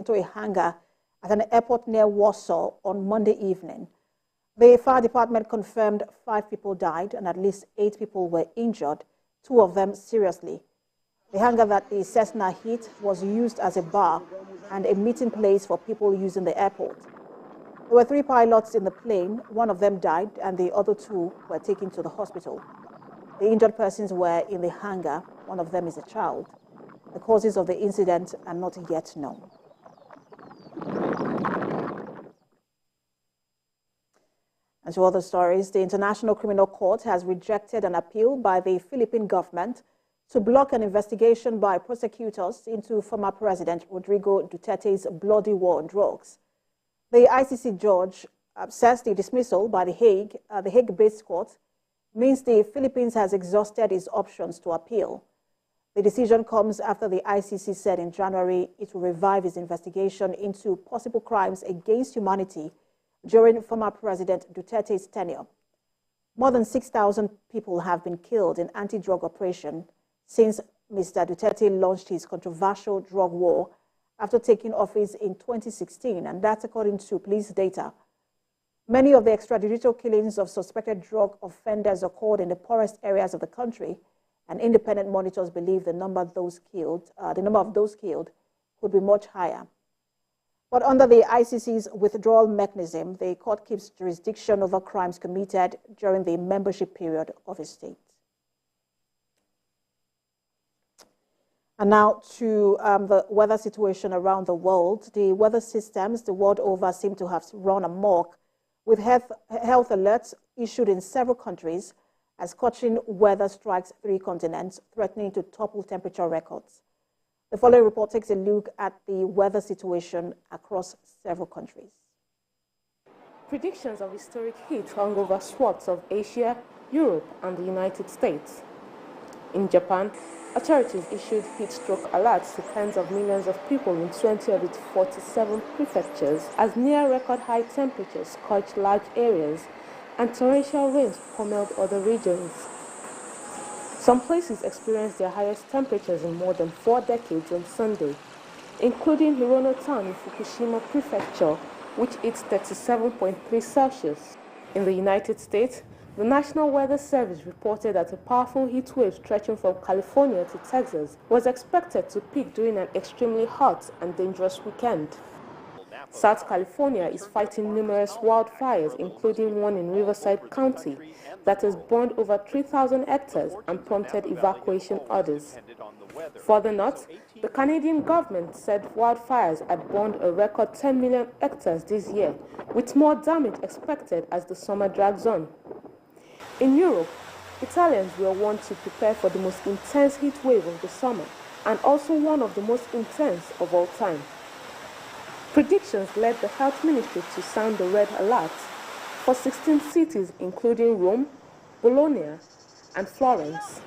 into a hangar at an airport near Warsaw on Monday evening. The fire department confirmed 5 people died and at least 8 people were injured, 2 of them seriously. The hangar that the Cessna hit was used as a bar and a meeting place for people using the airport. There were 3 pilots in the plane. 1 of them died and the other 2 were taken to the hospital. The injured persons were in the hangar. 1 of them is a child. The causes of the incident are not yet known. And to other stories, the International Criminal Court has rejected an appeal by the Philippine government to block an investigation by prosecutors into former President Rodrigo Duterte's bloody war on drugs. The ICC judge says the dismissal by the Hague-based court, means the Philippines has exhausted its options to appeal. The decision comes after the ICC said in January it will revive its investigation into possible crimes against humanity during former President Duterte's tenure. More than 6,000 people have been killed in anti-drug operation since Mr. Duterte launched his controversial drug war after taking office in 2016, and that's according to police data. Many of the extrajudicial killings of suspected drug offenders occurred in the poorest areas of the country, and independent monitors believe the number of those killed could be much higher. But under the ICC's withdrawal mechanism, the court keeps jurisdiction over crimes committed during the membership period of a state. And now to the weather situation around the world. The weather systems the world over seem to have run amok, with health alerts issued in several countries as scorching weather strikes 3 continents, threatening to topple temperature records. The following report takes a look at the weather situation across several countries. Predictions of historic heat hung over swaths of Asia, Europe, and the United States. In Japan, authorities issued heat stroke alerts to tens of millions of people in 20 of its 47 prefectures as near-record high temperatures scorched large areas and torrential rains pummeled other regions. Some places experienced their highest temperatures in more than 4 decades on Sunday, including Hirono Town in Fukushima Prefecture, which hit 37.3 Celsius. In the United States, the National Weather Service reported that a powerful heat wave stretching from California to Texas was expected to peak during an extremely hot and dangerous weekend. South California is fighting numerous wildfires, including one in Riverside County that has burned over 3,000 hectares and prompted evacuation orders. Further north, the Canadian government said wildfires had burned a record 10 million hectares this year, with more damage expected as the summer drags on. In Europe, Italians were warned to prepare for the most intense heat wave of the summer and also one of the most intense of all time. Predictions led the health ministry to sound the red alert for 16 cities, including Rome, Bologna, and Florence.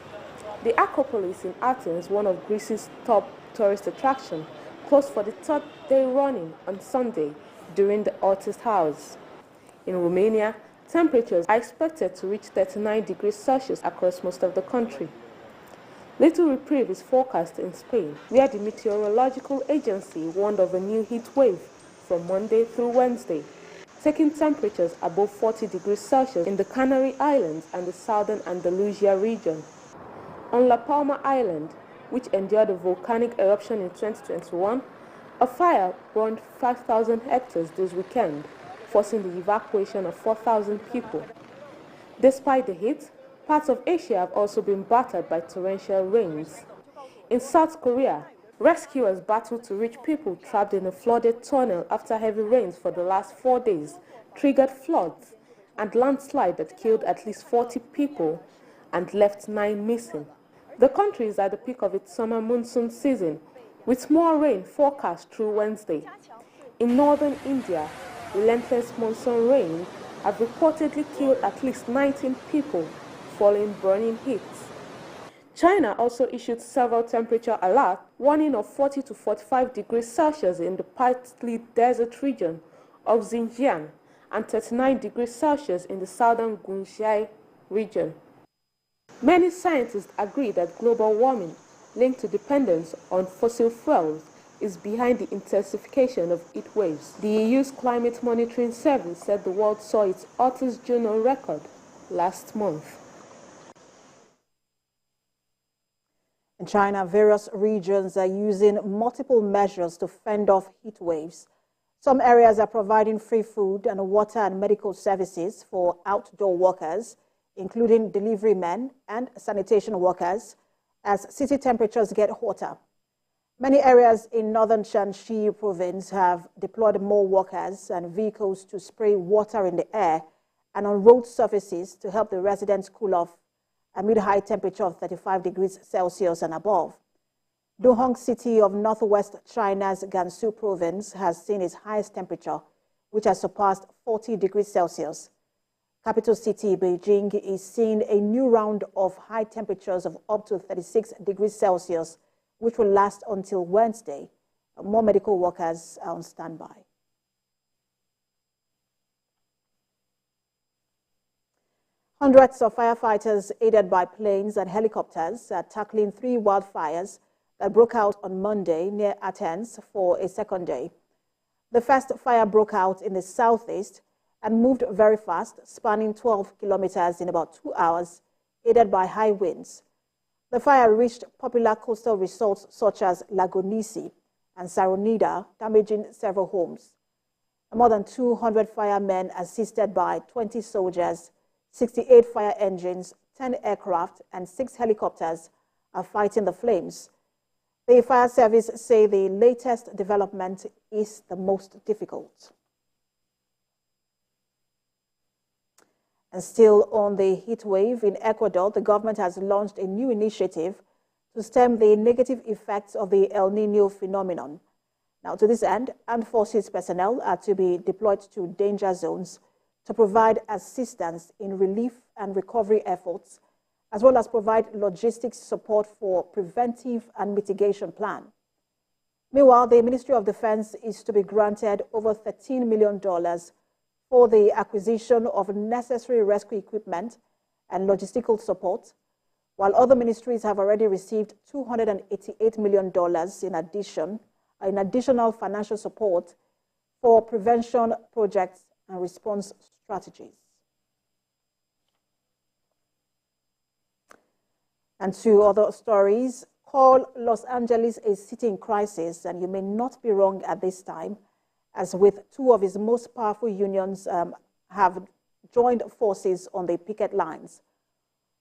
The Acropolis in Athens, one of Greece's top tourist attractions, closed for the 3rd day running on Sunday during the hottest hours. In Romania, temperatures are expected to reach 39 degrees Celsius across most of the country. Little reprieve is forecast in Spain, where the meteorological agency warned of a new heat wave from Monday through Wednesday, taking temperatures above 40 degrees Celsius in the Canary Islands and the southern Andalusia region. On La Palma Island, which endured a volcanic eruption in 2021, a fire burned 5,000 hectares this weekend, forcing the evacuation of 4,000 people. Despite the heat, parts of Asia have also been battered by torrential rains. In South Korea, rescuers battled to reach people trapped in a flooded tunnel after heavy rains for the last 4 days triggered floods and landslide that killed at least 40 people and left 9 missing. The country is at the peak of its summer monsoon season, with more rain forecast through Wednesday. In northern India, relentless monsoon rain have reportedly killed at least 19 people following burning heat. China also issued several temperature alerts, warning of 40 to 45 degrees Celsius in the partly desert region of Xinjiang and 39 degrees Celsius in the southern Guangxi region. Many scientists agree that global warming linked to dependence on fossil fuels is behind the intensification of heat waves. The EU's Climate Monitoring Service said the world saw its hottest June on record last month. In China, various regions are using multiple measures to fend off heat waves. Some areas are providing free food and water and medical services for outdoor workers, including delivery men and sanitation workers, as city temperatures get hotter. Many areas in northern Shanxi province have deployed more workers and vehicles to spray water in the air and on road surfaces to help the residents cool off amid high temperature of 35 degrees Celsius and above. Duhong City of northwest China's Gansu province has seen its highest temperature, which has surpassed 40 degrees Celsius. Capital city Beijing is seeing a new round of high temperatures of up to 36 degrees Celsius, which will last until Wednesday. More medical workers are on standby. Hundreds of firefighters, aided by planes and helicopters, are tackling 3 wildfires that broke out on Monday near Athens for a second day. The first fire broke out in the southeast and moved very fast, spanning 12 kilometers in about 2 hours, aided by high winds. The fire reached popular coastal resorts such as Lagonisi and Saronida, damaging several homes. More than 200 firemen, assisted by 20 soldiers, 68 fire engines, 10 aircraft, and 6 helicopters, are fighting the flames. The fire service say the latest development is the most difficult. And still on the heat wave in Ecuador, the government has launched a new initiative to stem the negative effects of the El Nino phenomenon. Now, to this end, armed forces personnel are to be deployed to danger zones to provide assistance in relief and recovery efforts, as well as provide logistics support for preventive and mitigation plan. Meanwhile, the Ministry of Defense is to be granted over $13 million for the acquisition of necessary rescue equipment and logistical support, while other ministries have already received $288 million in additional financial support for prevention projects and response strategies. And 2 other stories. Call Los Angeles a city in crisis, and you may not be wrong at this time, as with 2 of its most powerful unions have joined forces on the picket lines.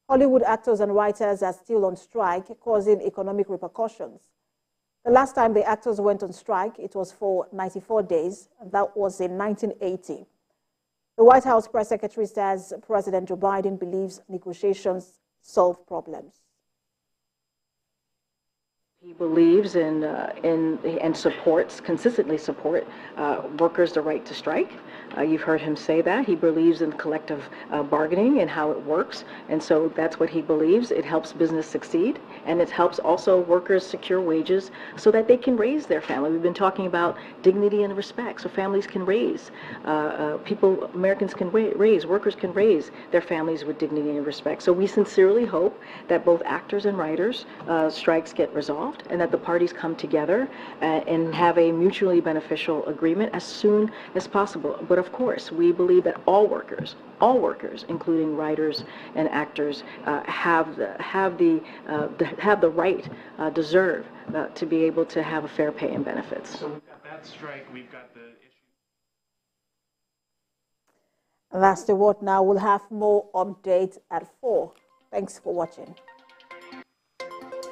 Hollywood actors and writers are still on strike, causing economic repercussions. The last time the actors went on strike, it was for 94 days, and that was in 1980. The White House press secretary says President Joe Biden believes negotiations solve problems. He believes in and consistently support workers' the right to strike. You've heard him say that. He believes in collective bargaining and how it works. And so that's what he believes. It helps business succeed, and it helps also workers secure wages so that they can raise their family. We've been talking about dignity and respect, so families can raise, Americans can raise, workers can raise their families with dignity and respect. So we sincerely hope that both actors and writers' strikes get resolved, and that the parties come together and have a mutually beneficial agreement as soon as possible. But of course, we believe that all workers, including writers and actors, have the right, deserve to be able to have a fair pay and benefits. So we've got that strike, we've got the issue. And that's the word now. We'll have more updates at 4. Thanks for watching.